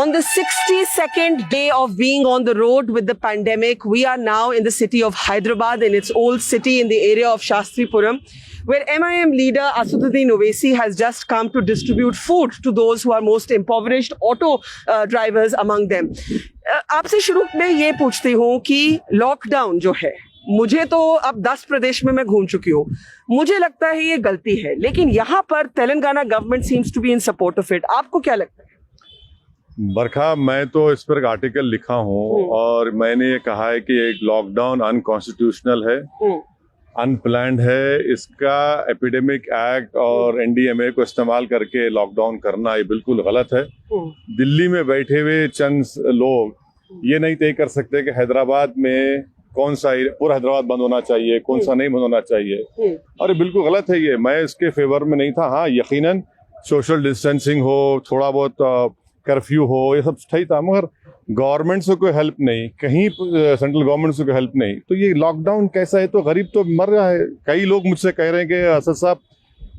On the 62nd day of being on the road with the pandemic, we are now in the city of Hyderabad, in its old city in the area of Shastripuram, where MIM leader Asaduddin Owaisi has just come to distribute food to those who are most impoverished, auto drivers among them. आपसे शुरू में ये पूछती हूँ कि lockdown जो है, मुझे तो अब 10 प्रदेश में मैं घूम चुकी हूँ, मुझे लगता है ये गलती है, लेकिन यहाँ पर Telangana government seems to be in support of it. आपको क्या लगता है? बरखा, मैं तो इस पर एक आर्टिकल लिखा हूँ और मैंने ये कहा है कि एक लॉकडाउन अनकॉन्स्टिट्यूशनल है, अनप्लान्ड है. इसका एपिडेमिक एक्ट और एनडीएमए को इस्तेमाल करके लॉकडाउन करना ये बिल्कुल गलत है. दिल्ली में बैठे हुए चंद लोग ये नहीं तय कर सकते कि हैदराबाद में कौन सा पूरा हैदराबाद बंद होना चाहिए, कौन सा नहीं बंद होना चाहिए, और ये बिल्कुल गलत है. ये मैं इसके फेवर में नहीं था. हाँ, यकीनन सोशल डिस्टेंसिंग हो, थोड़ा बहुत कर्फ्यू हो, ये सब सही था, मगर गवर्नमेंट से कोई हेल्प नहीं, कहीं सेंट्रल गवर्नमेंट से कोई हेल्प नहीं. तो ये लॉकडाउन कैसा है? तो गरीब तो मर रहा है. कई लोग मुझसे कह रहे हैं कि असद साहब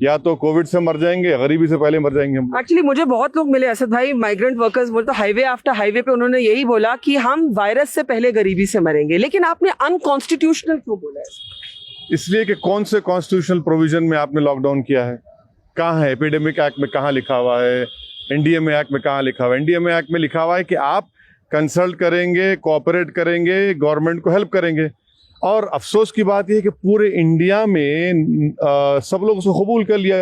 या तो कोविड से मर जाएंगे, गरीबी से पहले मर जाएंगे हम. एक्चुअली मुझे बहुत लोग मिले असद भाई, माइग्रेंट वर्कर्स बोलते, हाईवे आफ्टर हाईवे पे उन्होंने यही बोला कि हम वायरस से पहले गरीबी से मरेंगे. लेकिन आपने अनकॉन्स्टिट्यूशनल क्यों बोला है? इसलिए कि कौन से कॉन्स्टिट्यूशनल प्रोविजन में आपने लॉकडाउन किया है? कहाँ है? एपिडेमिक एक्ट में कहाँ लिखा हुआ है? एनडीएमए एक्ट में कहाँ लिखा हुआ है? एनडीएमए एक्ट में लिखा हुआ है कि आप कंसल्ट करेंगे, कोऑपरेट करेंगे, गवर्नमेंट को हेल्प करेंगे. और अफसोस की बात यह है कि पूरे इंडिया में सब लोग उसको कबूल कर लिया,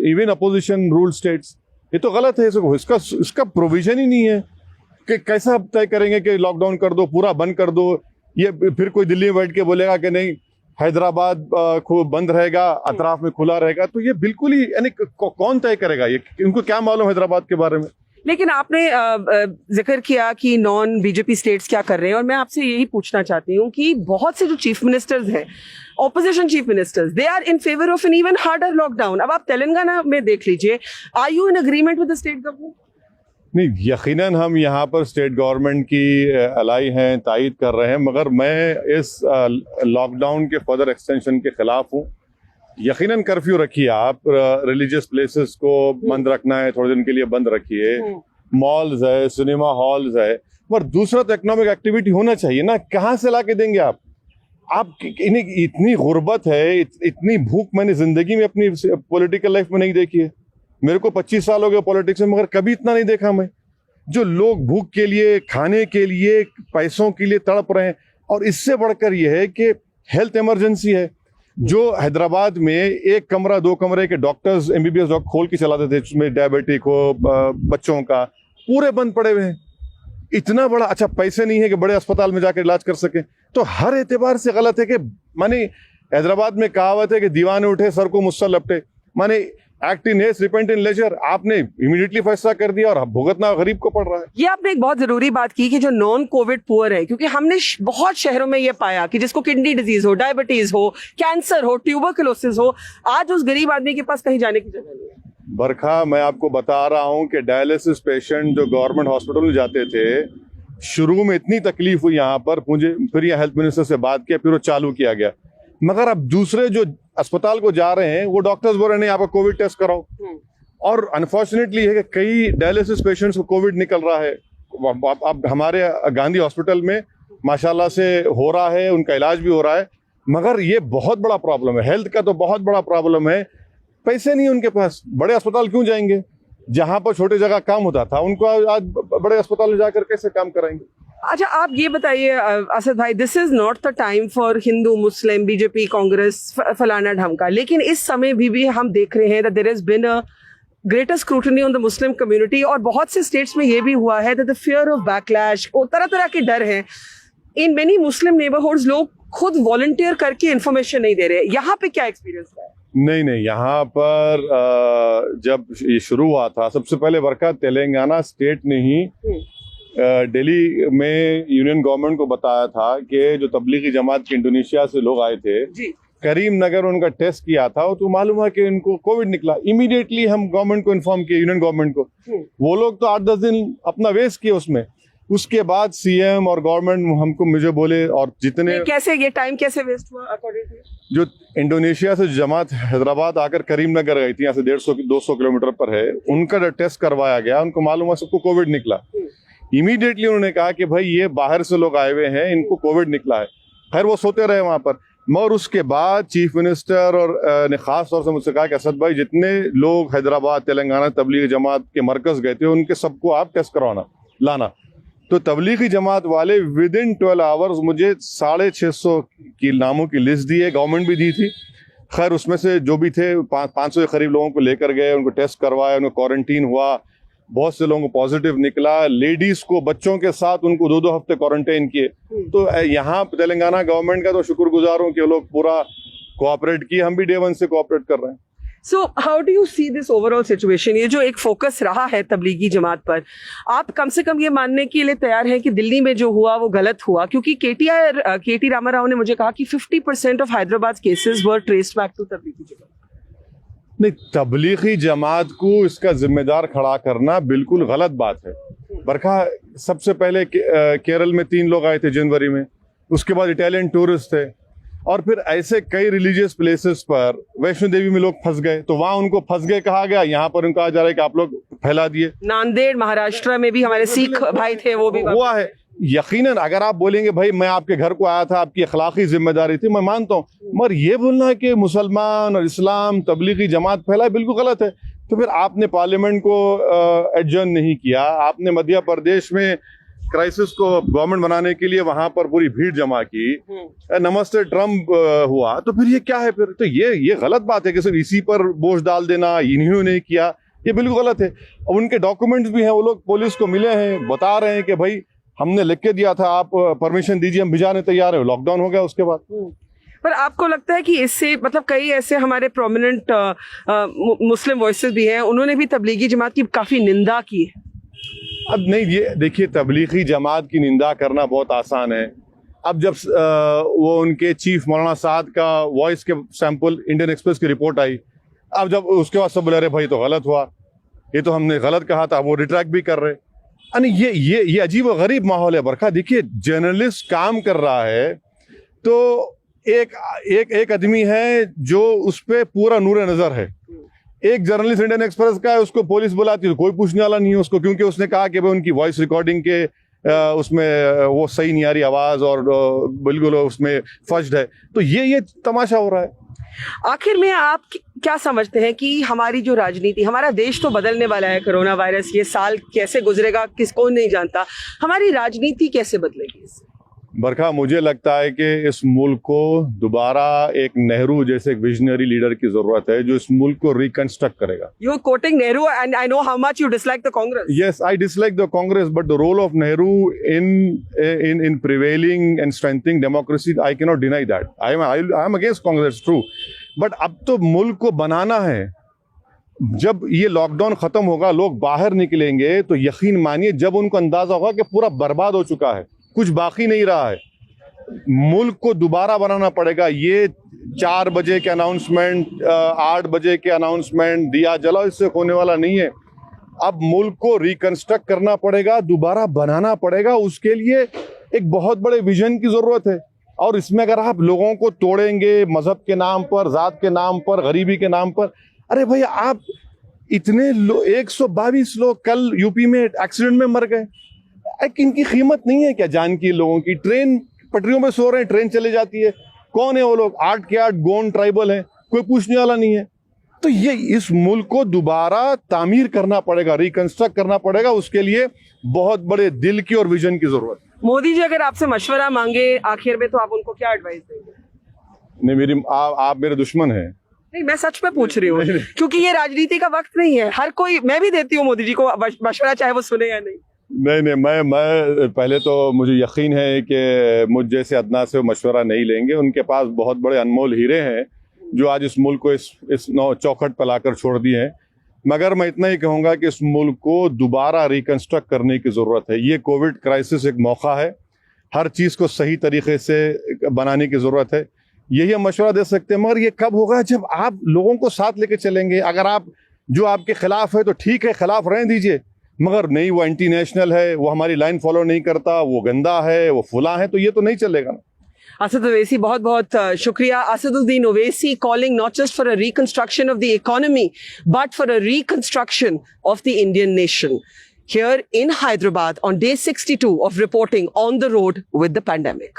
इवन अपोजिशन रूल स्टेट्स. ये तो गलत है. इसका प्रोविजन ही नहीं है कि कैसा आप तय करेंगे कि लॉकडाउन कर दो, पूरा बंद कर दो. ये फिर कोई दिल्ली में बैठ के बोलेगा कि नहीं हैदराबाद बंद रहेगा, अतराफ में खुला रहेगा. तो ये बिल्कुल ही, यानी कौन तय करेगा? ये इनको क्या मालूम हैदराबाद के बारे में? लेकिन आपने जिक्र किया कि नॉन बीजेपी स्टेट्स क्या कर रहे हैं, और मैं आपसे यही पूछना चाहती हूँ कि बहुत से जो चीफ मिनिस्टर्स हैं, opposition chief ministers, they are in favour of an even harder lockdown. अब आप तेलंगाना में देख लीजिए, are you in agreement with the state government? नहीं, यकीनन हम यहाँ पर स्टेट गवर्नमेंट की अलाई हैं, तायद कर रहे हैं, मगर मैं इस लॉकडाउन के फर्दर एक्सटेंशन के खिलाफ हूँ. यकीनन कर्फ्यू रखिए, आप रिलीजियस प्लेसेस को बंद रखना है, थोड़े दिन के लिए बंद रखिए. मॉल्स है, सिनेमा हॉल्स है, पर दूसरा तो इकोनॉमिक एक्टिविटी होना चाहिए ना. कहाँ से ला के देंगे आप? इन्हें इतनी गुर्बत है, इतनी भूख मैंने जिंदगी में अपनी पॉलिटिकल लाइफ में नहीं देखी है. मेरे को 25 साल हो गए पॉलिटिक्स में, मगर कभी इतना नहीं देखा मैं. जो लोग भूख के लिए, खाने के लिए, पैसों के लिए तड़प रहे हैं. और इससे बढ़कर यह है कि हेल्थ इमरजेंसी है. जो हैदराबाद में 1 कमरा 2 कमरे के डॉक्टर्स, एमबीबीएस डॉक्टर खोल के चलाते थे, उसमें डायबिटिक हो, बच्चों का, पूरे बंद पड़े हुए हैं. इतना बड़ा, अच्छा पैसे नहीं है कि बड़े अस्पताल में जाकर इलाज कर सके. तो हर एतबार से गलत है कि माने हैदराबाद में कहावत है कि दीवाने उठे सर को मुस्सा लपटे. माने act in haste, repent in leisure. आपने इमीडिएटली फैसला कर दिया और भुगतना गरीब को पड़ रहा है. ये आपने एक बहुत जरूरी बात की कि जो नॉन कोविड पुअर है, क्योंकि हमने बहुत शहरों में ये पाया कि जिसको किडनी डिजीज हो, डायबिटीज हो, कैंसर हो, ट्यूबरकुलोसिस हो, आज उस गरीब आदमी के पास कहीं जाने की जगह नहीं है. बरखा, मैं आपको बता रहा हूँ कि डायलिसिस पेशेंट जो गवर्नमेंट हॉस्पिटल में जाते थे, शुरू में इतनी तकलीफ हुई यहाँ पर, मुझे फिर यहाँ हेल्थ मिनिस्टर से बात किया, फिर वो चालू किया गया. मगर अब दूसरे जो अस्पताल को जा रहे हैं, वो डॉक्टर्स बोल रहे हैं आपका कोविड टेस्ट कराओ. और अनफॉर्चुनेटली है कि कई डायलिसिस पेशेंट्स को कोविड निकल रहा है. अब हमारे गांधी हॉस्पिटल में माशाल्लाह से हो रहा है, उनका इलाज भी हो रहा है. मगर ये बहुत बड़ा प्रॉब्लम है, हेल्थ का तो बहुत बड़ा प्रॉब्लम है. पैसे नहीं उनके पास, बड़े अस्पताल क्यों जाएंगे? जहां पर छोटे जगह काम होता था, उनको आज बड़े अस्पताल में जाकर कैसे काम कराएंगे? अच्छा, आप ये बताइए असद भाई, this is not the time for Hindu, Muslim, BJP, Congress, फलाना ढमका, लेकिन इस समय भी हम देख रहे हैं that there has been a greater scrutiny on the Muslim community, और बहुत से स्टेट्स में ये भी हुआ है that the fear of backlash, तरह तरह के डर हैं. इन मेनी मुस्लिम नेबरहुड्स लोग खुद वॉलंटियर करके इंफॉर्मेशन नहीं दे रहे. यहाँ पे क्या एक्सपीरियंस है? नहीं, यहाँ पर जब ये शुरू हुआ था, सबसे पहले वर्का तेलंगाना स्टेट ने ही दिल्ली में यूनियन गवर्नमेंट को बताया था कि जो तबलीगी जमात के इंडोनेशिया से लोग आए थे, करीम नगर उनका टेस्ट किया था, तो मालूम है कि उनको कोविड निकला. इमीडिएटली हम गवर्नमेंट को इन्फॉर्म किए, यूनियन गवर्नमेंट को. वो लोग तो 8-10 दिन अपना वेस्ट किए उसमें. उसके बाद सीएम और गवर्नमेंट मुझे बोले, और जितने कैसे ये टाइम कैसे वेस्ट हुआ अकॉर्डिंग टू जो इंडोनेशिया से जमात हैदराबाद आकर करीम नगर गई थी, यहाँ से 150-200 किलोमीटर पर है, उनका टेस्ट करवाया गया, उनको मालूम है सबको कोविड निकला. इमीडिएटली उन्होंने कहा कि भाई ये बाहर से लोग आए हुए हैं, इनको कोविड निकला है। खैर वो सोते रहे वहां पर, मगर उसके बाद चीफ मिनिस्टर और ने खास तौर से मुझसे कहा कि असद भाई जितने लोग हैदराबाद तेलंगाना तबलीगी जमात के मरकज गए थे उनके सबको आप टेस्ट करवाना लाना। तो तबलीगी जमात वाले विद इन 12 आवर्स मुझे 650 की नामों की लिस्ट दी है, गवर्नमेंट भी दी थी। खैर उसमें से जो भी थे 500 के करीब लोगों को लेकर गए, उनको टेस्ट करवाया, उनको क्वारंटीन हुआ, बहुत से लोगों को पॉजिटिव निकला। लेडीज को बच्चों के साथ उनको 2-2 हफ्ते क्वारंटाइन किए। तो यहाँ तेलंगाना गवर्नमेंट का तो शुक्रगुजार हूँ कि वो लोग पूरा कोऑपरेट किए, हम भी डे 1 से कोऑपरेट कर रहे हैं। So how do you see this overall situation? ये जो एक फोकस रहा है तबलीगी जमात पर, आप कम से कम ये मानने के लिए तैयार हैं कि दिल्ली में जो हुआ वो गलत हुआ? क्योंकि केटी रामाराव ने मुझे कहा कि 50% of Hyderabad cases were traced back to Tablighi Jamaat. नहीं, तबलीगी जमात को इसका जिम्मेदार खड़ा करना बिल्कुल गलत बात है। बरखा सबसे पहले केरल में 3 लोग आए थे जनवरी में, उसके बाद इटालियन टूरिस्ट थे, और फिर ऐसे कई रिलीजियस प्लेसेस पर वैष्णो देवी में लोग फंस गए, तो वहां उनको फंस गए कहा गया, यहाँ पर उनको कहा जा रहा है कि आप लोग फैला दिए। नांदेड़ महाराष्ट्र में भी हमारे सिख भाई थे, वो भी हुआ है। यकीनन अगर आप बोलेंगे भाई मैं आपके घर को आया था, आपकी अखलाकी जिम्मेदारी थी, मैं मानता हूँ, मगर ये बोलना है कि मुसलमान और इस्लाम तबलीगी जमात फैलाए, बिल्कुल गलत है। तो फिर आपने पार्लियामेंट को एडजर्न नहीं किया, आपने मध्य प्रदेश में क्राइसिस को गवर्नमेंट बनाने के लिए वहां पर पूरी भीड़ जमा की, नमस्ते ट्रम्प हुआ, तो फिर ये क्या है? फिर तो ये गलत बात है कि सिर्फ इसी पर बोझ डाल देना, इन्होंने नहीं किया, ये बिल्कुल गलत है। अब उनके डॉक्यूमेंट्स भी हैं, वो लोग पुलिस को मिले हैं, बता रहे हैं कि भाई हमने लिख के दिया था, आप परमिशन दीजिए, हम भिजाने तैयार है। लॉकडाउन हो गया उसके बाद। पर आपको लगता है कि इससे मतलब कई ऐसे हमारे प्रोमिनेंट मुस्लिम वॉइसेस भी हैं, उन्होंने भी तबलीगी जमात की काफी निंदा की है? अब नहीं, ये देखिए, तबलीगी जमात की निंदा करना बहुत आसान है। अब जब वो उनके चीफ मौलाना साद का वॉइस के सैंपल इंडियन एक्सप्रेस की रिपोर्ट आई, अब जब उसके बाद सब बोले अरे भाई तो गलत हुआ, ये तो हमने गलत कहा था, वो रिट्रैक्ट भी कर रहे। यानी ये अजीब व गरीब माहौल है। बरखा देखिए, जर्नलिस्ट काम कर रहा है तो एक आदमी है जो उस पर पूरा नूर नजर है। एक जर्नलिस्ट इंडियन एक्सप्रेस का है, उसको पुलिस बुलाती है, कोई पूछने वाला नहीं है उसको, क्योंकि उसने कहा कि भाई उनकी वॉइस रिकॉर्डिंग के उसमें वो सही नहीं आ रही आवाज और बिल्कुल उसमें फर्स्ट है। तो ये तमाशा हो रहा है। आखिर में आप क्या समझते हैं कि हमारी जो राजनीति, हमारा देश तो बदलने वाला है, कोरोना वायरस ये साल कैसे गुजरेगा किसको नहीं जानता, हमारी राजनीति कैसे बदलेगी इससे? बरखा, मुझे लगता है कि इस मुल्क को दोबारा एक नेहरू जैसे एक विजनरी लीडर की जरूरत है, जो इस मुल्क को रिकंस्ट्रक्ट करेगा। You are quoting Nehru and I know how much you dislike the Congress. Yes, I dislike the Congress, but the role of Nehru in prevailing and strengthening democracy, I cannot deny that. I am against Congress, true. But अब तो मुल्क को बनाना है। जब ये lockdown खत्म होगा, लोग बाहर निकलेंगे, तो यकीन मानिए जब उनको अंदाजा होगा कि पूरा बर्बाद हो चुका है, कुछ बाकी नहीं रहा है, मुल्क को दोबारा बनाना पड़ेगा। ये 4 बजे के अनाउंसमेंट, 8 बजे के अनाउंसमेंट, दिया जलाओ, इससे होने वाला नहीं है। अब मुल्क को रिकंस्ट्रक्ट करना पड़ेगा, दोबारा बनाना पड़ेगा। उसके लिए एक बहुत बड़े विजन की जरूरत है। और इसमें अगर आप लोगों को तोड़ेंगे मजहब के नाम पर, जात के नाम पर, गरीबी के नाम पर, अरे भैया आप इतने 122 लोग कल यूपी में एक्सीडेंट में मर गए, इनकी कीमत नहीं है क्या जान की? लोगों की ट्रेन पटरियों में सो रहे हैं, ट्रेन चली जाती है, कौन है वो लोग? 8 के 8 गोंड ट्राइबल हैं, कोई पूछने वाला नहीं है। तो ये इस मुल्क को दोबारा तामीर करना पड़ेगा, रिकंस्ट्रक्ट करना पड़ेगा। उसके लिए बहुत बड़े दिल की और विजन की जरूरत है। मोदी जी अगर आपसे मशवरा मांगे आखिर में, तो आप उनको क्या एडवाइस देंगे? नहीं, आप मेरे दुश्मन हैं। नहीं, मैं सच में पूछ रही हूँ, क्योंकि ये राजनीति का वक्त नहीं है। हर कोई, मैं भी देती हूँ मोदी जी को मशवरा, चाहे वो सुने या नहीं। नहीं, मैं पहले तो मुझे यकीन है कि मुझ जैसे अदना से मशवरा नहीं लेंगे। उनके पास बहुत बड़े अनमोल हीरे हैं जो आज इस मुल्क को इस चौखट पर लाकर छोड़ दिए हैं। मगर मैं इतना ही कहूँगा कि इस मुल्क को दोबारा रिकंस्ट्रक्ट करने की ज़रूरत है। ये कोविड क्राइसिस एक मौका है, हर चीज़ को सही तरीके से बनाने की ज़रूरत है। यही हम मशवरा दे सकते हैं, मगर ये कब होगा? जब आप लोगों को साथ लेके चलेंगे। अगर आप जो आपके खिलाफ है तो ठीक है, खिलाफ रहने दीजिए, मगर नहीं वो एंटी नेशनल है, वो हमारी लाइन फॉलो नहीं करता, वो गंदा है, वो फुला है, तो ये तो नहीं चलेगा ना। असद ओवैसी, बहुत बहुत शुक्रिया। Asaduddin Owaisi calling not just for a reconstruction of the economy but for a reconstruction of the Indian nation. here in Hyderabad on day 62 of reporting on the road with the pandemic.